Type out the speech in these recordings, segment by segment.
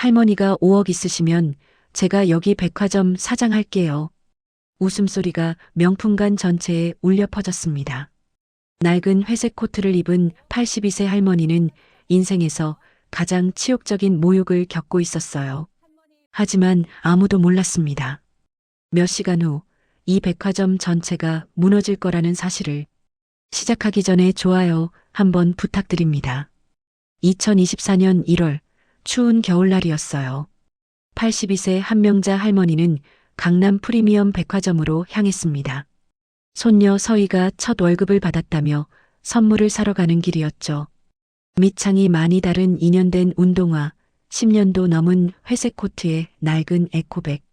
할머니가 5억 있으시면 제가 여기 백화점 사장할게요. 웃음소리가 명품관 전체에 울려 퍼졌습니다. 낡은 회색 코트를 입은 82세 할머니는 인생에서 가장 치욕적인 모욕을 겪고 있었어요. 하지만 아무도 몰랐습니다. 몇 시간 후 이 백화점 전체가 무너질 거라는 사실을. 시작하기 전에 좋아요 한번 부탁드립니다. 2024년 1월 추운 겨울날이었어요. 82세 한명자 할머니는 강남 프리미엄 백화점으로 향했습니다. 손녀 서희가 첫 월급을 받았다며 선물을 사러 가는 길이었죠. 밑창이 많이 다른 2년 된 운동화, 10년도 넘은 회색 코트에 낡은 에코백.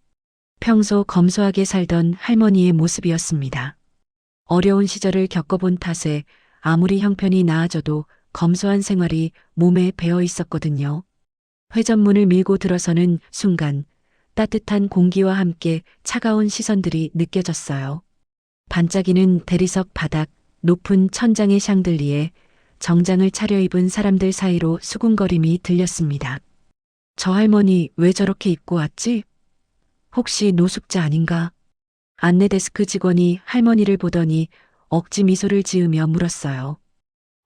평소 검소하게 살던 할머니의 모습이었습니다. 어려운 시절을 겪어본 탓에 아무리 형편이 나아져도 검소한 생활이 몸에 배어 있었거든요. 회전문을 밀고 들어서는 순간 따뜻한 공기와 함께 차가운 시선들이 느껴졌어요. 반짝이는 대리석 바닥, 높은 천장의 샹들리에 정장을 차려입은 사람들 사이로 수군거림이 들렸습니다. 저 할머니 왜 저렇게 입고 왔지? 혹시 노숙자 아닌가? 안내데스크 직원이 할머니를 보더니 억지 미소를 지으며 물었어요.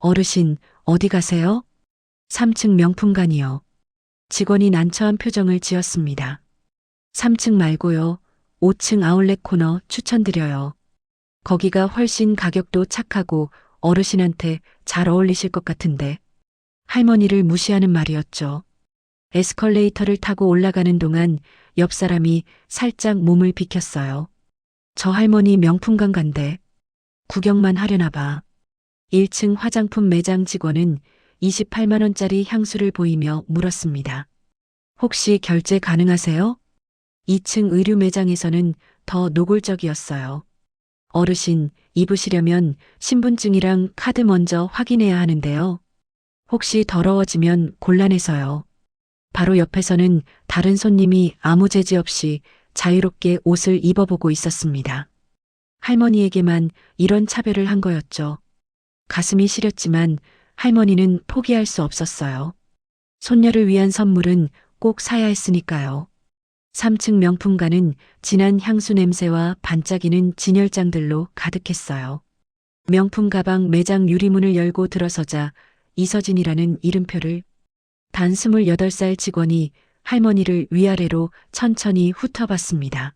어르신, 어디 가세요? 3층 명품관이요. 직원이 난처한 표정을 지었습니다. 3층 말고요. 5층 아울렛 코너 추천드려요. 거기가 훨씬 가격도 착하고 어르신한테 잘 어울리실 것 같은데. 할머니를 무시하는 말이었죠. 에스컬레이터를 타고 올라가는 동안 옆 사람이 살짝 몸을 비켰어요. 저 할머니 명품관 간대. 구경만 하려나 봐. 1층 화장품 매장 직원은 28만 원짜리 향수를 보이며 물었습니다. 혹시 결제 가능하세요? 2층 의류 매장에서는 더 노골적이었어요. 어르신, 입으시려면 신분증이랑 카드 먼저 확인해야 하는데요. 혹시 더러워지면 곤란해서요. 바로 옆에서는 다른 손님이 아무 제지 없이 자유롭게 옷을 입어보고 있었습니다. 할머니에게만 이런 차별을 한 거였죠. 가슴이 시렸지만 할머니는 포기할 수 없었어요. 손녀를 위한 선물은 꼭 사야 했으니까요. 3층 명품관은 진한 향수 냄새와 반짝이는 진열장들로 가득했어요. 명품 가방 매장 유리문을 열고 들어서자 이서진이라는 이름표를. 단 28살 직원이 할머니를 위아래로 천천히 훑어봤습니다.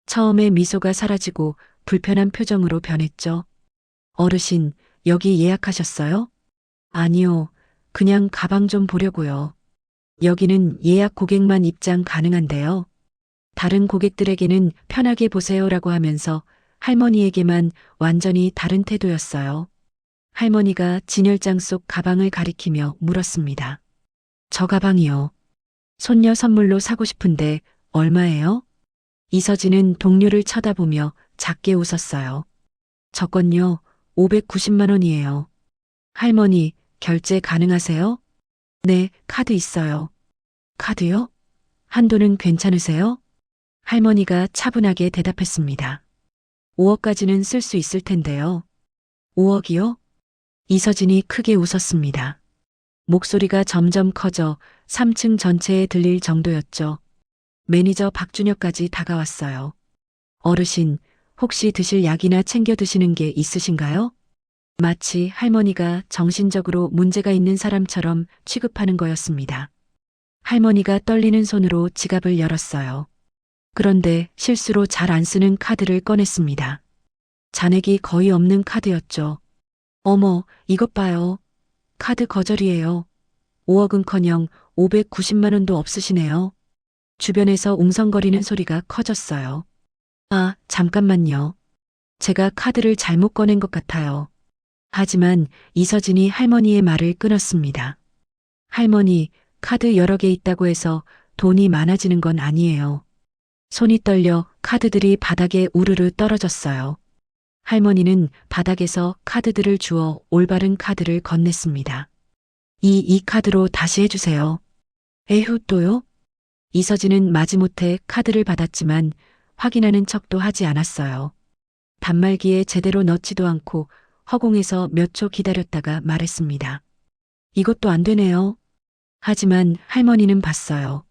처음에 미소가 사라지고 불편한 표정으로 변했죠. 어르신, 여기 예약하셨어요? 아니요, 그냥 가방 좀 보려고요. 여기는 예약 고객만 입장 가능한데요. 다른 고객들에게는 편하게 보세요라고 하면서 할머니에게만 완전히 다른 태도였어요. 할머니가 진열장 속 가방을 가리키며 물었습니다. 저 가방이요. 손녀 선물로 사고 싶은데 얼마예요? 이서진은 동료를 쳐다보며 작게 웃었어요. 저건요, 590만 원이에요. 할머니, 결제 가능하세요? 네, 카드 있어요. 카드요? 한도는 괜찮으세요? 할머니가 차분하게 대답했습니다. 5억까지는 쓸 수 있을 텐데요. 5억이요? 이서진이 크게 웃었습니다. 목소리가 점점 커져 3층 전체에 들릴 정도였죠. 매니저 박준혁까지 다가왔어요. 어르신, 혹시 드실 약이나 챙겨 드시는 게 있으신가요? 마치 할머니가 정신적으로 문제가 있는 사람처럼 취급하는 거였습니다. 할머니가 떨리는 손으로 지갑을 열었어요. 그런데 실수로 잘 안 쓰는 카드를 꺼냈습니다. 잔액이 거의 없는 카드였죠. 어머, 이것 봐요. 카드 거절이에요. 5억은커녕 590만 원도 없으시네요. 주변에서 웅성거리는 소리가 커졌어요. 아, 잠깐만요. 제가 카드를 잘못 꺼낸 것 같아요. 하지만 이서진이 할머니의 말을 끊었습니다. 할머니, 카드 여러 개 있다고 해서 돈이 많아지는 건 아니에요. 손이 떨려 카드들이 바닥에 우르르 떨어졌어요. 할머니는 바닥에서 카드들을 주워 올바른 카드를 건넸습니다. 이 카드로 다시 해주세요. 에휴, 또요? 이서진은 마지못해 카드를 받았지만 확인하는 척도 하지 않았어요. 단말기에 제대로 넣지도 않고 허공에서 몇 초 기다렸다가 말했습니다. 이것도 안 되네요. 하지만 할머니는 봤어요.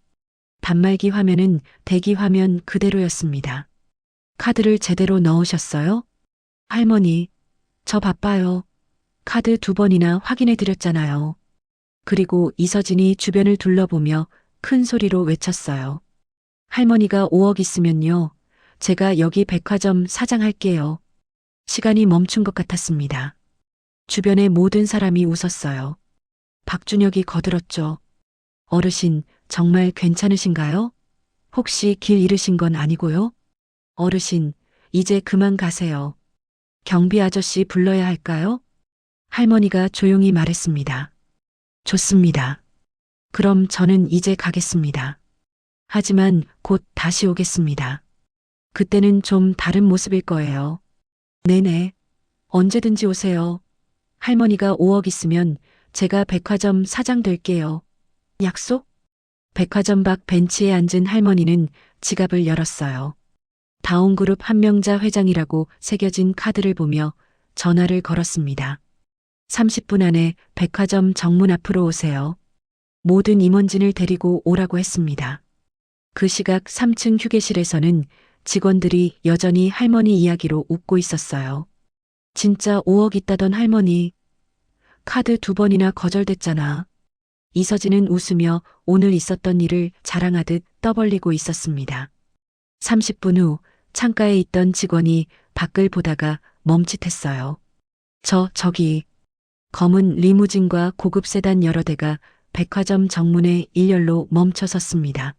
단말기 화면은 대기 화면 그대로였습니다. 카드를 제대로 넣으셨어요? 할머니, 저 바빠요. 카드 2번이나 확인해 드렸잖아요. 그리고 이서진이 주변을 둘러보며 큰 소리로 외쳤어요. 할머니가 5억 있으면요. 제가 여기 백화점 사장할게요. 시간이 멈춘 것 같았습니다. 주변의 모든 사람이 웃었어요. 박준혁이 거들었죠. 어르신, 정말 괜찮으신가요? 혹시 길 잃으신 건 아니고요? 어르신, 이제 그만 가세요. 경비 아저씨 불러야 할까요? 할머니가 조용히 말했습니다. 좋습니다. 그럼 저는 이제 가겠습니다. 하지만 곧 다시 오겠습니다. 그때는 좀 다른 모습일 거예요. 네네. 언제든지 오세요. 할머니가 5억 있으면 제가 백화점 사장 될게요. 약속? 백화점 밖 벤치에 앉은 할머니는 지갑을 열었어요. 다온그룹 한명자 회장이라고 새겨진 카드를 보며 전화를 걸었습니다. 30분 안에 백화점 정문 앞으로 오세요. 모든 임원진을 데리고 오라고 했습니다. 그 시각 3층 휴게실에서는 직원들이 여전히 할머니 이야기로 웃고 있었어요. 진짜 5억 있다던 할머니. 카드 2번이나 거절됐잖아. 이서진은 웃으며 오늘 있었던 일을 자랑하듯 떠벌리고 있었습니다. 30분 후 창가에 있던 직원이 밖을 보다가 멈칫했어요. 저기. 검은 리무진과 고급 세단 여러 대가 백화점 정문에 일렬로 멈춰 섰습니다.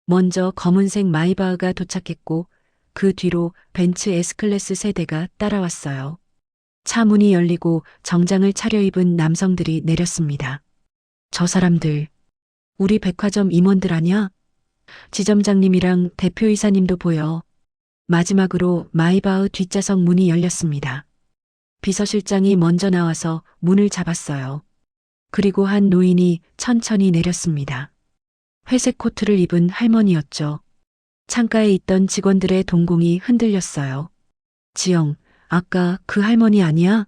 먼저 검은색 마이바흐가 도착했고 그 뒤로 벤츠 S클래스 3대가 따라왔어요. 차 문이 열리고 정장을 차려입은 남성들이 내렸습니다. 저 사람들, 우리 백화점 임원들 아냐? 지점장님이랑 대표이사님도 보여. 마지막으로 마이바흐 뒷좌석 문이 열렸습니다. 비서실장이 먼저 나와서 문을 잡았어요. 그리고 한 노인이 천천히 내렸습니다. 회색 코트를 입은 할머니였죠. 창가에 있던 직원들의 동공이 흔들렸어요. 지영, 아까 그 할머니 아니야?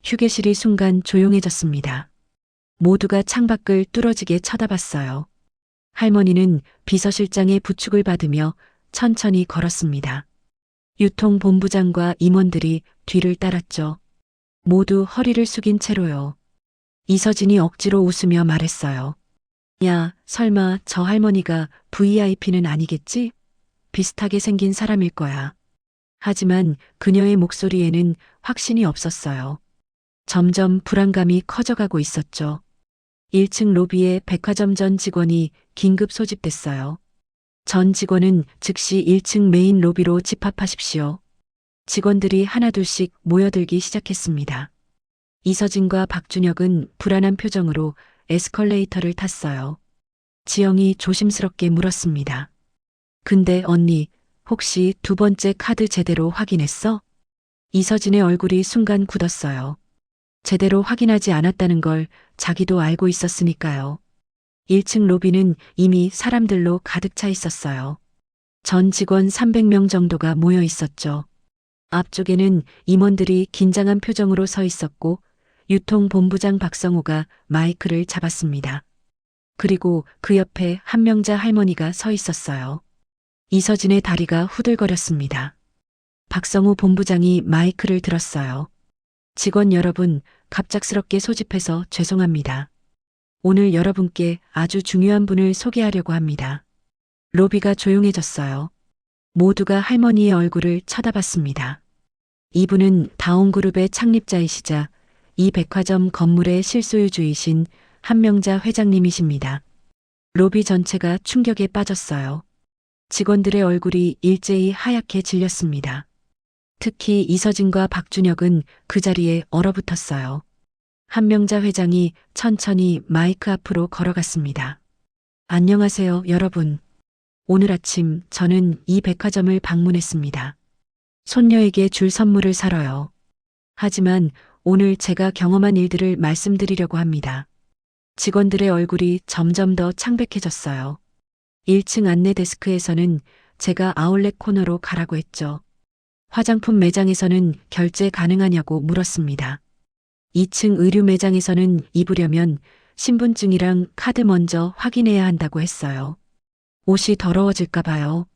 휴게실이 순간 조용해졌습니다. 모두가 창밖을 뚫어지게 쳐다봤어요. 할머니는 비서실장의 부축을 받으며 천천히 걸었습니다. 유통본부장과 임원들이 뒤를 따랐죠. 모두 허리를 숙인 채로요. 이서진이 억지로 웃으며 말했어요. 야, 설마 저 할머니가 VIP는 아니겠지? 비슷하게 생긴 사람일 거야. 하지만 그녀의 목소리에는 확신이 없었어요. 점점 불안감이 커져가고 있었죠. 1층 로비에 백화점 전 직원이 긴급 소집됐어요. 전 직원은 즉시 1층 메인 로비로 집합하십시오. 직원들이 하나둘씩 모여들기 시작했습니다. 이서진과 박준혁은 불안한 표정으로 에스컬레이터를 탔어요. 지영이 조심스럽게 물었습니다. 근데 언니, 혹시 2번째 카드 제대로 확인했어? 이서진의 얼굴이 순간 굳었어요. 제대로 확인하지 않았다는 걸 자기도 알고 있었으니까요. 1층 로비는 이미 사람들로 가득 차 있었어요. 전 직원 300명 정도가 모여 있었죠. 앞쪽에는 임원들이 긴장한 표정으로 서 있었고 유통본부장 박성호가 마이크를 잡았습니다. 그리고 그 옆에 한명자 할머니가 서 있었어요. 이서진의 다리가 후들거렸습니다. 박성호 본부장이 마이크를 들었어요. 직원 여러분, 갑작스럽게 소집해서 죄송합니다. 오늘 여러분께 아주 중요한 분을 소개하려고 합니다. 로비가 조용해졌어요. 모두가 할머니의 얼굴을 쳐다봤습니다. 이분은 다온그룹의 창립자이시자 이 백화점 건물의 실소유주이신 한명자 회장님이십니다. 로비 전체가 충격에 빠졌어요. 직원들의 얼굴이 일제히 하얗게 질렸습니다. 특히 이서진과 박준혁은 그 자리에 얼어붙었어요. 한명자 회장이 천천히 마이크 앞으로 걸어갔습니다. 안녕하세요, 여러분. 오늘 아침 저는 이 백화점을 방문했습니다. 손녀에게 줄 선물을 사러요. 하지만 오늘 제가 경험한 일들을 말씀드리려고 합니다. 직원들의 얼굴이 점점 더 창백해졌어요. 1층 안내 데스크에서는 제가 아울렛 코너로 가라고 했죠. 화장품 매장에서는 결제 가능하냐고 물었습니다. 2층 의류 매장에서는 입으려면 신분증이랑 카드 먼저 확인해야 한다고 했어요. 옷이 더러워질까 봐요.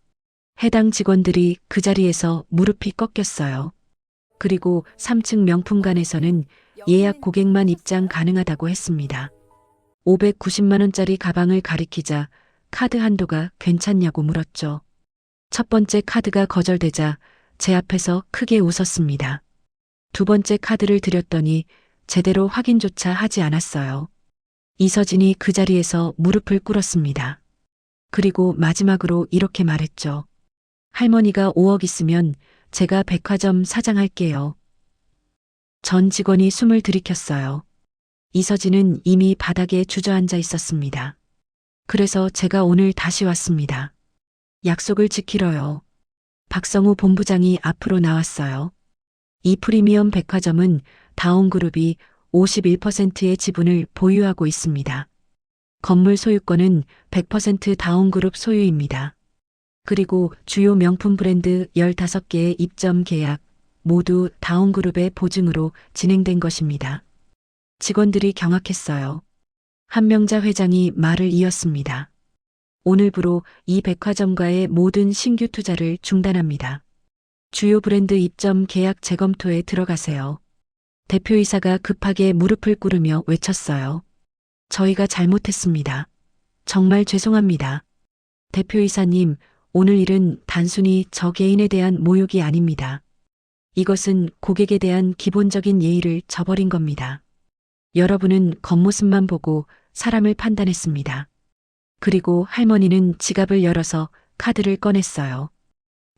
해당 직원들이 그 자리에서 무릎이 꺾였어요. 그리고 3층 명품관에서는 예약 고객만 입장 가능하다고 했습니다. 590만 원짜리 가방을 가리키자 카드 한도가 괜찮냐고 물었죠. 첫 번째 카드가 거절되자 제 앞에서 크게 웃었습니다. 두 번째 카드를 드렸더니 제대로 확인조차 하지 않았어요. 이서진이 그 자리에서 무릎을 꿇었습니다. 그리고 마지막으로 이렇게 말했죠. 할머니가 5억 있으면 제가 백화점 사장할게요. 전 직원이 숨을 들이켰어요. 이서진은 이미 바닥에 주저앉아 있었습니다. 그래서 제가 오늘 다시 왔습니다. 약속을 지키러요. 박성우 본부장이 앞으로 나왔어요. 이 프리미엄 백화점은 다온그룹이 51%의 지분을 보유하고 있습니다. 건물 소유권은 100% 다온그룹 소유입니다. 그리고 주요 명품 브랜드 15개의 입점 계약 모두 다온그룹의 보증으로 진행된 것입니다. 직원들이 경악했어요. 한명자 회장이 말을 이었습니다. 오늘부로 이 백화점과의 모든 신규 투자를 중단합니다. 주요 브랜드 입점 계약 재검토에 들어가세요. 대표이사가 급하게 무릎을 꿇으며 외쳤어요. 저희가 잘못했습니다. 정말 죄송합니다. 대표이사님, 오늘 일은 단순히 저 개인에 대한 모욕이 아닙니다. 이것은 고객에 대한 기본적인 예의를 저버린 겁니다. 여러분은 겉모습만 보고 사람을 판단했습니다. 그리고 할머니는 지갑을 열어서 카드를 꺼냈어요.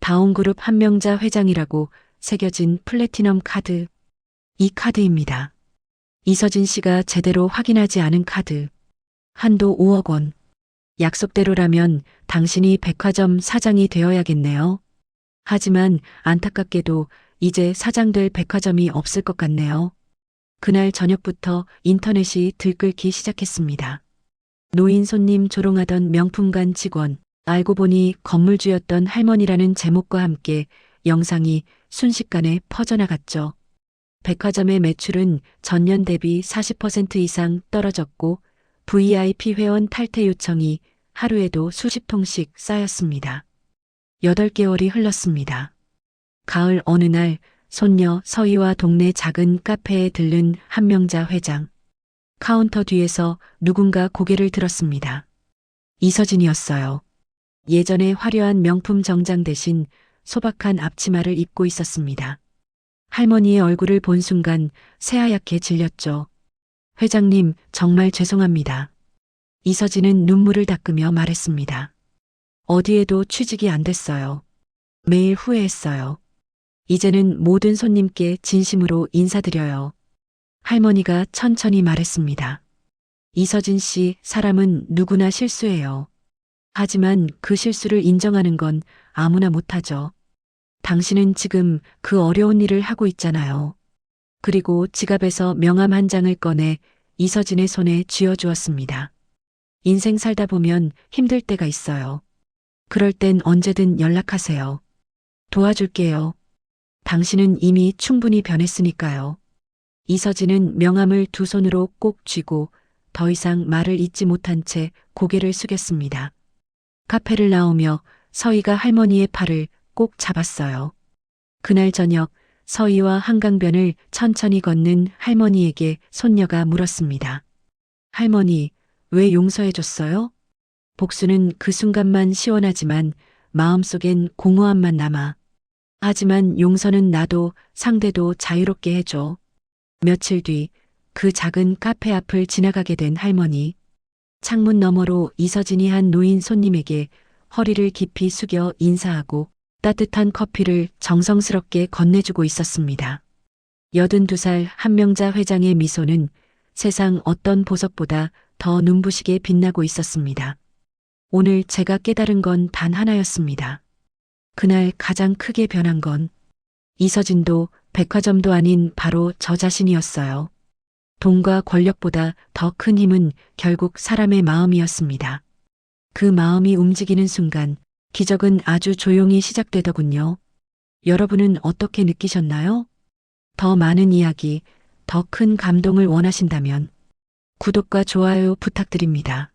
다온그룹 한명자 회장이라고 새겨진 플래티넘 카드. 이 카드입니다. 이서진 씨가 제대로 확인하지 않은 카드. 한도 5억 원. 약속대로라면 당신이 백화점 사장이 되어야겠네요. 하지만 안타깝게도 이제 사장될 백화점이 없을 것 같네요. 그날 저녁부터 인터넷이 들끓기 시작했습니다. 노인 손님 조롱하던 명품관 직원, 알고 보니 건물주였던 할머니라는 제목과 함께 영상이 순식간에 퍼져나갔죠. 백화점의 매출은 전년 대비 40% 이상 떨어졌고 VIP 회원 탈퇴 요청이 하루에도 수십 통씩 쌓였습니다. 8개월이 흘렀습니다. 가을 어느 날 손녀 서희와 동네 작은 카페에 들른 한명자 회장. 카운터 뒤에서 누군가 고개를 들었습니다. 이서진이었어요. 예전에 화려한 명품 정장 대신 소박한 앞치마를 입고 있었습니다. 할머니의 얼굴을 본 순간 새하얗게 질렸죠. 회장님, 정말 죄송합니다. 이서진은 눈물을 닦으며 말했습니다. 어디에도 취직이 안 됐어요. 매일 후회했어요. 이제는 모든 손님께 진심으로 인사드려요. 할머니가 천천히 말했습니다. 이서진 씨, 사람은 누구나 실수해요. 하지만 그 실수를 인정하는 건 아무나 못하죠. 당신은 지금 그 어려운 일을 하고 있잖아요. 그리고 지갑에서 명함 한 장을 꺼내 이서진의 손에 쥐어주었습니다. 인생 살다 보면 힘들 때가 있어요. 그럴 땐 언제든 연락하세요. 도와줄게요. 당신은 이미 충분히 변했으니까요. 이서진은 명함을 두 손으로 꼭 쥐고 더 이상 말을 잇지 못한 채 고개를 숙였습니다. 카페를 나오며 서희가 할머니의 팔을 꼭 잡았어요. 그날 저녁 서희와 한강변을 천천히 걷는 할머니에게 손녀가 물었습니다. 할머니, 왜 용서해줬어요? 복수는 그 순간만 시원하지만 마음속엔 공허함만 남아. 하지만 용서는 나도 상대도 자유롭게 해줘. 며칠 뒤 그 작은 카페 앞을 지나가게 된 할머니. 창문 너머로 이서진이 한 노인 손님에게 허리를 깊이 숙여 인사하고 따뜻한 커피를 정성스럽게 건네주고 있었습니다. 82살 한명자 회장의 미소는 세상 어떤 보석보다 더 눈부시게 빛나고 있었습니다. 오늘 제가 깨달은 건 단 하나였습니다. 그날 가장 크게 변한 건 이서진도 백화점도 아닌 바로 저 자신이었어요. 돈과 권력보다 더 큰 힘은 결국 사람의 마음이었습니다. 그 마음이 움직이는 순간 기적은 아주 조용히 시작되더군요. 여러분은 어떻게 느끼셨나요? 더 많은 이야기, 더 큰 감동을 원하신다면 구독과 좋아요 부탁드립니다.